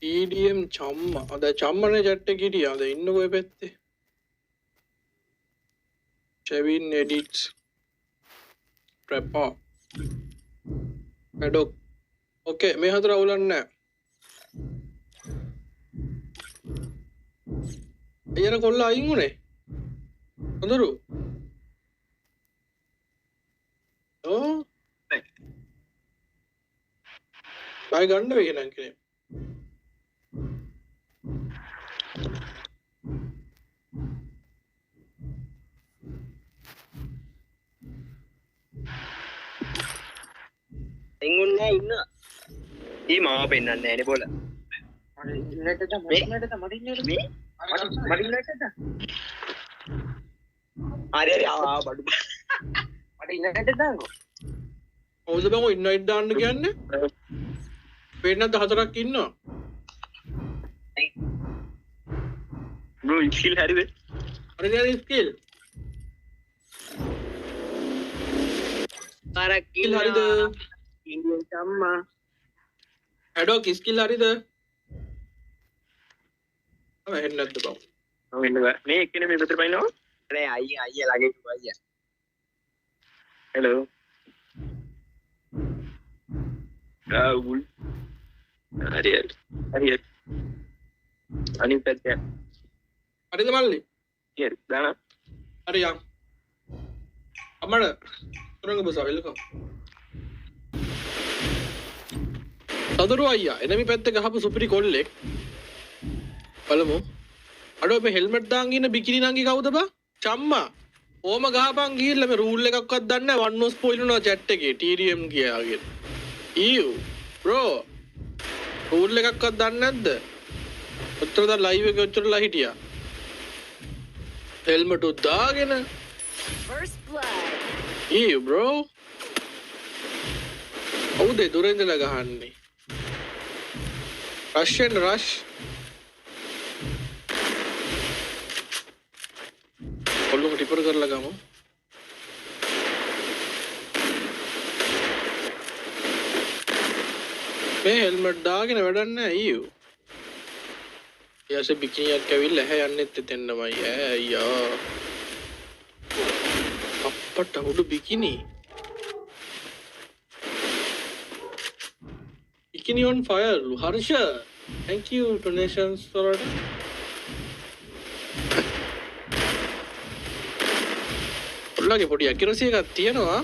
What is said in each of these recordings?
TDM චම්මා අද චම්මනේ chat එක හිටියා අද ඉන්නකෝ ඒ පැත්තේ Chevin edits Prepper Paddock okay මේ හතර අවුලන්නේ නැහැ අයියර කොල්ල අයින් උනේ හොඳරු ඕ බයි ගන්න වෙයි නං කෙනෙක් එංගුන්නේ ඉන්න ඊ මාව පෙන්නන්නේ නෑනේ බෝල මට හරි හරි ආ බඩු මට ඉන්නට දාන්නකෝ කවුද බං ඔය ඉන්වයිට් දාන්න කියන්නේ පේන්නත් හතරක් ඉන්නවා බ්‍රෝ ස්කිල් හරිද හරි නේද ස්කිල් කරක් හරිද ඉන්දියන් සම්මා ඇඩොක් ස්කිල් හරිද එහෙම නැද්ද බං මම ඉන්න බෑ මේ එක්කෙනෙක් මේ පැත්තට පයින්නවා අනේ අයියා ළඟේ ඉන්න අයියා හෙලෝ ගාවුල් හරි අනිත් පැත්තේ හරිද මල්ලි හරි දාන හරි යම් අමර තුරංග බස වෙල්කම් සදරු අයියා එනමි පැත්තේ ගහපු සුපිරි කොල්ලෙක් බලමු අඩෝ මේ හෙල්මට් දාන් ඉන්න බිකිනි නංගි කවුද බා චම්මා ඕම ගහපන් ගිහිල්ලා මේ රූල් එකක්වත් දන්නේ නැහැ වන් නොස් පොයිලුනා chat එකේ TDM කියාගෙන ඊයු බ්‍රෝ රූල් එකක්වත් දන්නේ නැද්ද ඔච්චරද ලයිව් එකේ ඔච්චරලා හිටියා හෙල්මට් උදාගෙන First blood. ඊයු බ්‍රෝ කවුද දුරින් ඉඳලා ගහන්නේ රෂ් රෂ් කොල්ලෝ ටිපර් කරලා ගමු මේ හෙල්මට් දාගෙන වැඩක් නැහැ අයියෝ ඊයසේ බිකිනියක් ඇවිල්ලා ඇහැ යන්නෙත් එතෙන්නමයි අයියා අප්පට උඩු බිකිනි bikini on fire Harsha thank you donations for it ඔල්ලගේ පොඩි accuracy එකක් තියෙනවා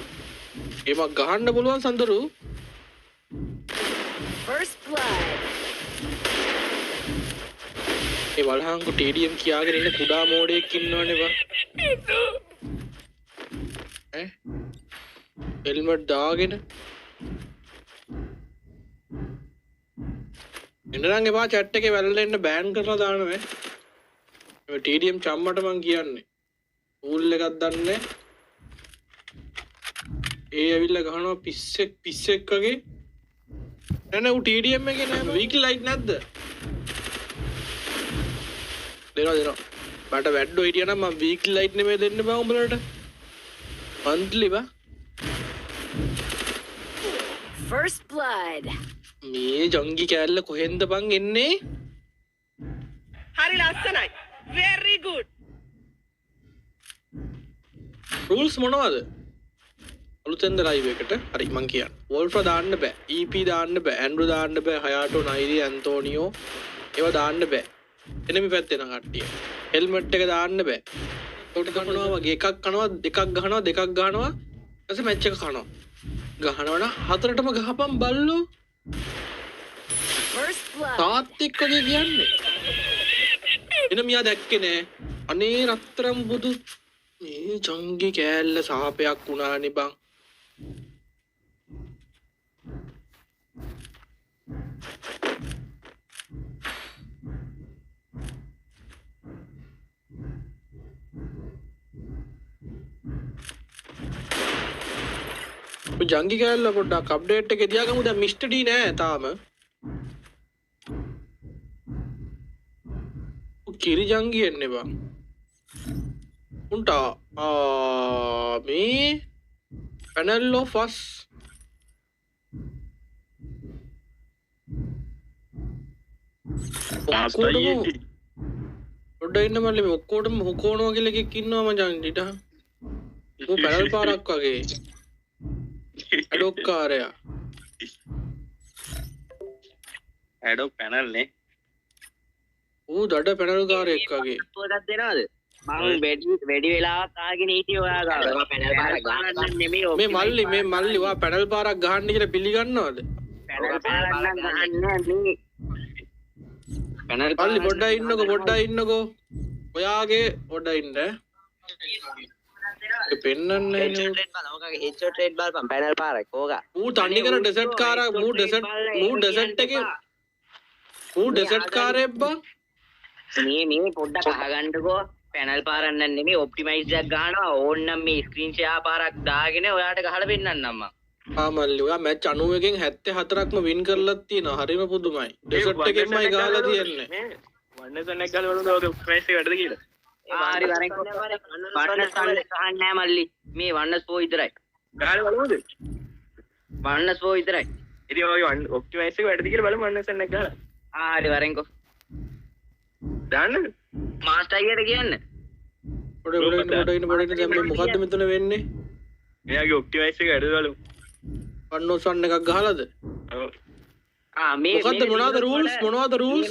ඒමක් ගහන්න පුළුවන් සඳරු First blood. ඒ වලහංගු TDM කියාගෙන ඉන්න කුඩා මෝඩයෙක් ඉන්නවනේ බා ඈ හෙල්මට් දාගෙන එන්නරන් එපා chat එකේ වැරලා බෑන් කරලා දානවා මේ TDM චම්මට මං කියන්නේ ඌල් එකක් දන්නේ ඒ ඇවිල්ලා ගහනවා පිස්සෙක් වගේ නෑ ඌ TDM එකේ නෑ වීක්ලි ලයිට් නැද්ද දෙනවා මට වැඩෝ හිටියා නම් මම වීක්ලි ලයිට් නෙමෙයි දෙන්න බෑ උඹලට මන්ත්ලි බා First blood. මේ ජංගි කෑල්ල කොහෙන්ද බං එන්නේ හරි ලස්සනයි very good රූල්ස් මොනවද අලුතෙන්ද ලයිව් එකට හරි මං කියන්නේ වෝල්ෆ්‍රා දාන්න බෑ EP දාන්න බෑ ඇන්ඩ්‍රු දාන්න බෑ හයාටෝ නයිරි ඇන්තෝනියෝ ඒවා දාන්න බෑ එනමි පැත්තේ නම් කට්ටිය හෙල්මට් එක දාන්න බෑ උට ගන්නවා වගේ එකක් කනවා දෙකක් ගහනවා ඊපස්සේ මැච් එක කනවා ගහනවනම් හතරටම ගහපන් බල්ලෝ First blood. තාත්තික් වගේ කියන්නේ එන මියා දැක්කේ නෑ අනේ රත්තරම් බුදු මේ ජංගි කෑල්ල සාපයක් වුණානේ බං ජංගි කෑල්ල පොඩ්ඩක් අප්ඩේට් එකේ තියාගමු දැන් මිස්ටර් ඩී නෑ තාම කිරි ජංගි එන්නේ බං උන්ට මේ panel of us ඔක්කොටම පොඩ්ඩ ඉන්න මල්ලි මේ ඔක්කොටම හුකෝනවා කියලා එකෙක් ඉන්නවා මචං ඊට. ඌ පැනල් පාරක් වගේ. අඩොක්කාරයා. ඇඩෝ පැනල් නේ. ඌ දඩ පැනල් කාරයෙක් වගේ. පොඩක් දෙනවද? මම වැඩි වෙලාවක් ආගෙන හිටියේ ඔයා ගාව. පැනල් පාරක් ගන්න නෙමෙයි. මේ මල්ලි වා පැනල් පාරක් ගහන්න කියලා පිළිගන්නවද? පැනල් පාරක් ගහන්නේ මේ. පැනල් මල්ලි පොඩ්ඩක් ඉන්නකෝ. ඔයාගේ පොඩ්ඩක් ඉන්න. ඒ පෙන්නන්නේ නේ. හෙඩ්ෂොට් රේට් බලපන් පැනල් පාරක් ඕක. ඌ තන්නේ කර ඩෙසර්ට් කාරා ඌ ඩෙසර්ට් එකේ ඌ ඩෙසර්ට් කාරයෙක් බං. මේ පොඩ්ඩක් අහගන්නකෝ. පැනල් පාරක් නෙමෙයි ඔප්ටිමයිස් එකක් ගන්නවා. ඕන්නම් මේ ස්ක්‍රීන් ෂෙයා පාරක් දාගෙන ඔයාට ගහලා පෙන්නන්නම් මම. මල්ලි ඔයා මැච් 90කින් 74ක්ම වින් කරලා තියෙනවා. හරිම පුදුමයි. ඩෙසර්ට් එකෙන්මයි ගහලා තියන්නේ. වන්නසන් එක ගාලා බලන්න ඔප්ටිමයිස් එක වැඩද කියලා. හරි වරෙන් වන්නස් ගහන්නේ නැහැ මල්ලි. මේ වන්නස් පෝ විතරයි. ගහලා බලමුද? වන්නස් පෝ විතරයි. ඉතින් ඔය ඔප්ටිමයිස් එක වැඩද කියලා බලමු වන්නසන් එක ගහලා. හරි වරෙන්කෝ. දාන්න මාස්ටර් අයියට කියන්න. පොඩ ඉන්න දැන් මේ මොකද්ද මෙතන වෙන්නේ? එයාගේ ඔප්ටිමයිස් එක වැඩද බලමු. වන්නෝස් වන් එකක් ගහලාද? ඔව්. මේ මොකද්ද මොනවද රූල්ස්?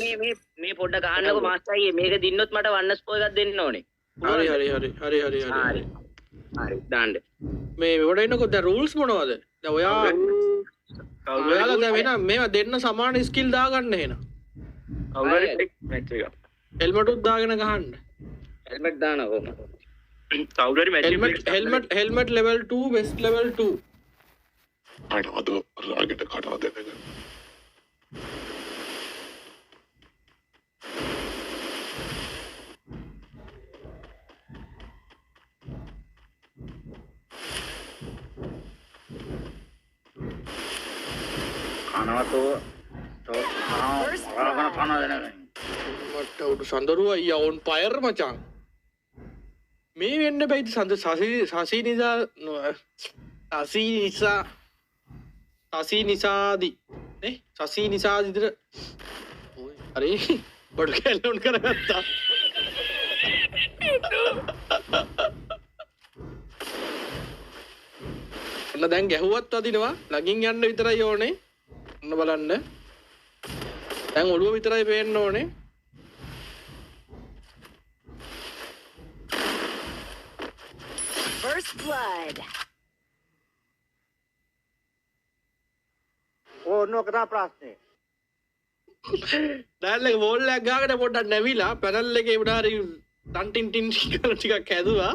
මේ පොඩ්ඩක් අහන්නකෝ මාස්ටර් අයියේ මේක දින්නොත් මට වන්නස් පෝ එකක් දෙන්න ඕනේ. හරි දාන්න. මේ පොඩ ඉන්නකෝ දැන් රූල්ස් මොනවද? දැන් ඔයාලා දැන් වෙන මේවා දෙන්න සමාන ස්කිල් දාගන්න එහෙනම්. කවුරුහරි මැච් එක. හෙල්මට් උත් දාගෙන ගහන්න. හෙල්මට් දානවා කොහොමද? කවුරුහරි match helmet level 2 best level 2. අනවද රාගෙට කඩා දෙන්න. මට උඩු සඳරුව අයියා ඔන් පයර් මචං. මේ වෙන්න බැයිද සසී නිසාදි නේ සසී නිසාදිතර හරි බඩු කැල්ලුන් කරගත්තා. ඔන්න දැන් ගැහුවත් වදිනවා. ලගින් යන්න විතරයි ඕනේ. ඔන්න බලන්න. දැන් ඔළුව විතරයි පේන්න ඕනේ. First blood. ඕනෝක තමයි ප්‍රශ්නේ. දැන් එක බෝල් එකක් ගාගෙන පොඩ්ඩක් නැවිලා පැනල් එකේ උඩ හරි ටන් ටින් ටින් කියලා ටිකක් හැදුවා.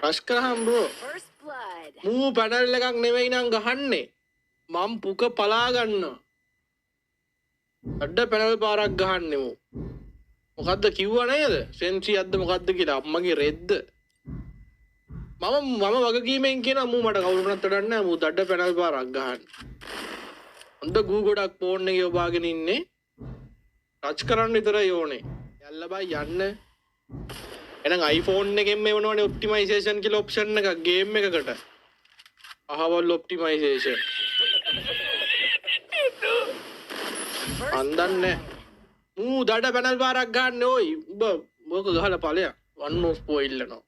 රෂ් කරහම් බ්‍රෝ. First blood. මූ පැනල් එකක් නෙවෙයි නම් ගහන්නේ. මම පුක පලා ගන්නවා. අඩ පැනල් පාරක් ගහන්නේ මූ. මොකද්ද කිව්වා නේද? සෙන්සියක්ද මොකද්ද කියලා අම්මගේ රෙද්ද. මම වගකීමෙන් කියන මූ මට කවුරුනත් වැඩක් නැහැ. මූ දඩ පැනල් පාරක් ගහන්න. හොඳ ගූ ගොඩක් ෆෝන් එකේ ඔබාගෙන ඉන්නේ. ටච් කරන්න විතරයි ඕනේ. යල්ල බයි යන්න. එහෙනම් iPhone එකෙන් මේවනවනේ ඔප්ටිමයිසේෂන් කියලා ඔප්ෂන් එකක් ගේම් එකකට. අහවල් ඔප්ටිමයිසේෂන්. අන්දන්නේ. මූ දඩ පැනල් පාරක් ගන්න ඕයි. උඹ මොක ගහලා ඵලයක්. වන්නෝස් පොයිල්ලනවා.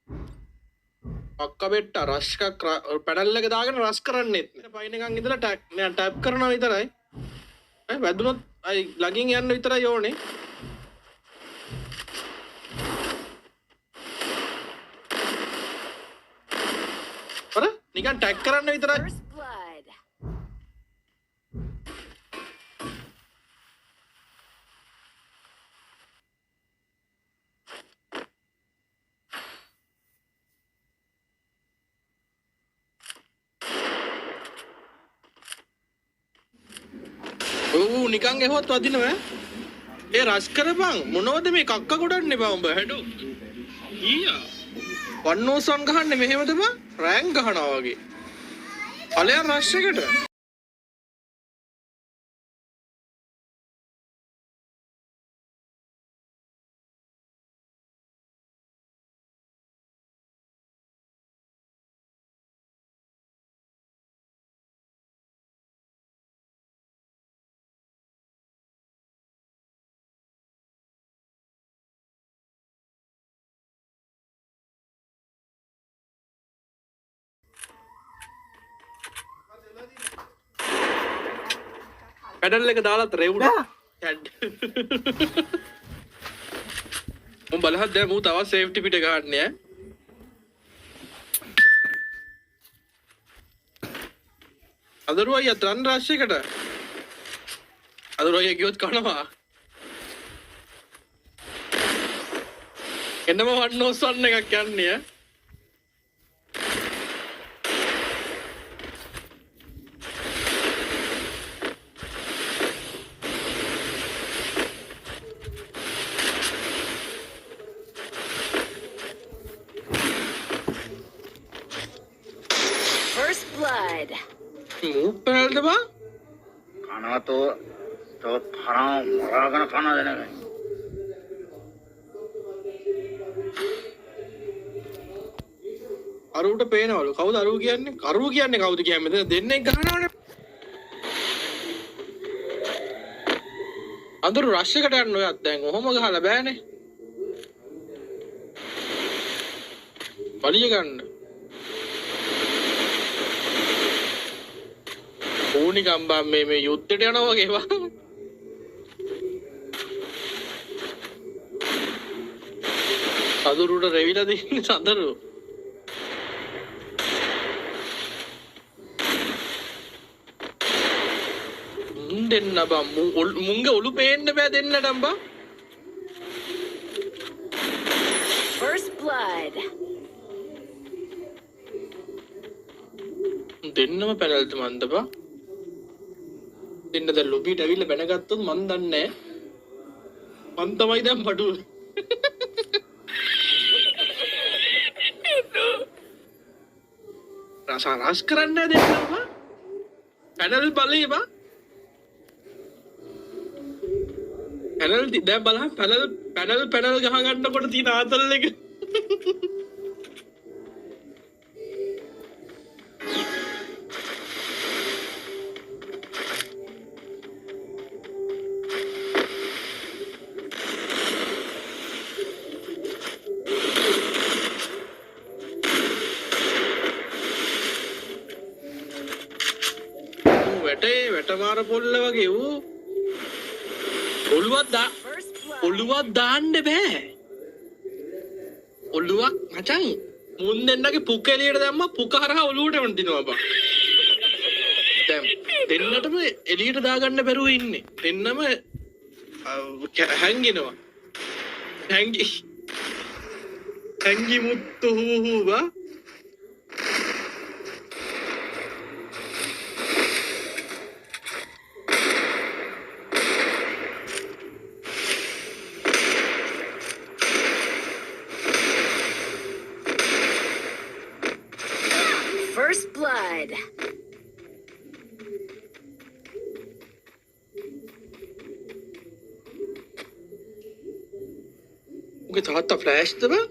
පක්ක බෙට්ට රෂ් එකක් පැනල් එක දාගෙන රෂ් කරන්නෙත් නෑ. පයින් එකන් ඉඳලා ටැප් කරනවා විතරයි. වැදුනොත් අයි ලගින් යන්න විතරයි ඕනේ. අර නිකන් ටැග් කරන්න විතරයි. First blood. නිකන් ගෙහුවත් වදිනවා. ඒ රෂ් කරපන් මොනවද මේ කක්ක ගොඩන්නේ බා උඹ හැඩෝ. ඊයා. වන්නෝසන් ගහන්නේ මෙහෙමද බා? රෑන්ක් ගහනවා වගේ. ඵලයන් රෂ් එකට. පැඩල් එක දාලාත් රෙවුණා. කැඩ්. උඹ බලහත් දැන් මූ තවත් සේෆ්ටි පිට ගන්න ඈ. අදරුව අයියා තරන් රාශියකට. අදරුව අයියා ගියොත් කනවා. එන්නම වන්නෝස්වන්න එකක් යන්නේ ඈ. First blood. මූ පැනල්ද බා? කනවතෝ තෝ තරම් මරාගෙන කන දෙනකයි. අරුවට පේනවලු. කවුද අරුව කියන්නේ? අරුව කියන්නේ කවුද කියන්නේ? මෙතන දෙන්නෙක් ගහනවනේ. අඳුරු රෂ් එකට යන්න ඔයත් දැන් ඔහොම ගහලා බෑනේ. පලිය ගන්න. ඕනි ගම්බා මේ යුද්ධයට යනවා වගේ වා. අඳුරුට රෙවිලා දින්නේ සඳරු. දෙන්න බා මුංගේ ඔලු පේන්න බෑ දෙන්නටම් බා. First blood. දෙන්නම පැනල්ද මන්ද බා. දෙන්න දැන් ලොබිට ඇවිල්ලා බැනගත්තොත් මන් දන්නේ නෑ. මන් තමයි දැන් බඩුව. රස කරන්න දෙන්නම් බා. පැනල් බලේ බා. පැනල් දැන් බලන්න පැනල් ගහ ගන්නකොට තියෙන ආතල් එක. වැටමාර පොල්ල වගේ ඌ ඔළුවක් දාන්න බෑ. ඔළුවක් මචං මුන් දෙන්නගේ පුක එළියට දැම්ම පුක හරහා ඔළුවට වන්දිනවා බා. දැන් දෙන්නටම එළියට දාගන්න බැරුව ඉන්නේ. දෙන්නම හැංගෙනවා. හැංගි මුත්තු හූ බා. First blood. උගේ තාත්තා ෆ්ලෑෂ්ද බා?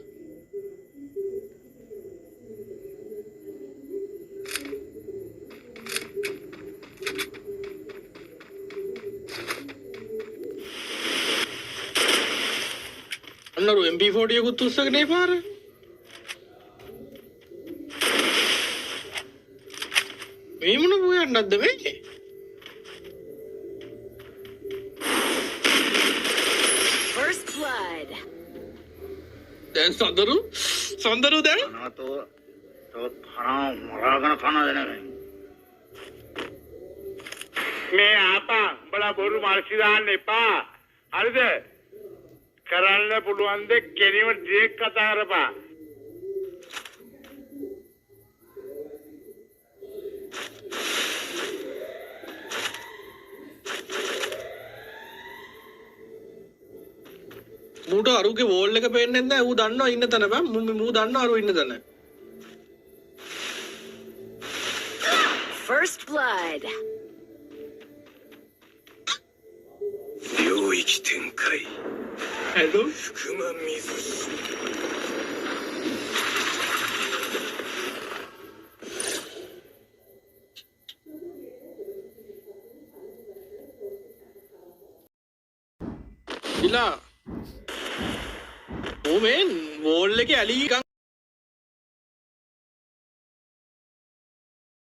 අන්නරු MP40 එකකුත් උස්සගෙන ඒ පාර. මේ මොන බෝයන්නක්ද මේ? First blood. දැන් සඳරු දැන් කනවතෝ තෝ තරම් මරාගෙන කන දෙනකයි. මේ ආපා උඹලා බොරු මාර්සි දාන්න එපා. හරිද? කරන්න පුළුවන් දෙයක් කෙනෙම ඩිරෙක්ට් කතා කරපා. මූට අරුගේ වෝල් එක පේන්නේ නැහැ. ඌ දන්නවා ඉන්න තැන බං. මූ දන්නවා අරු ඉන්න තැන. First blood. 領域展開 හැලෝ. 熊水 ඉලා. ඕ මේ වෝල් එකේ ඇලි ගන්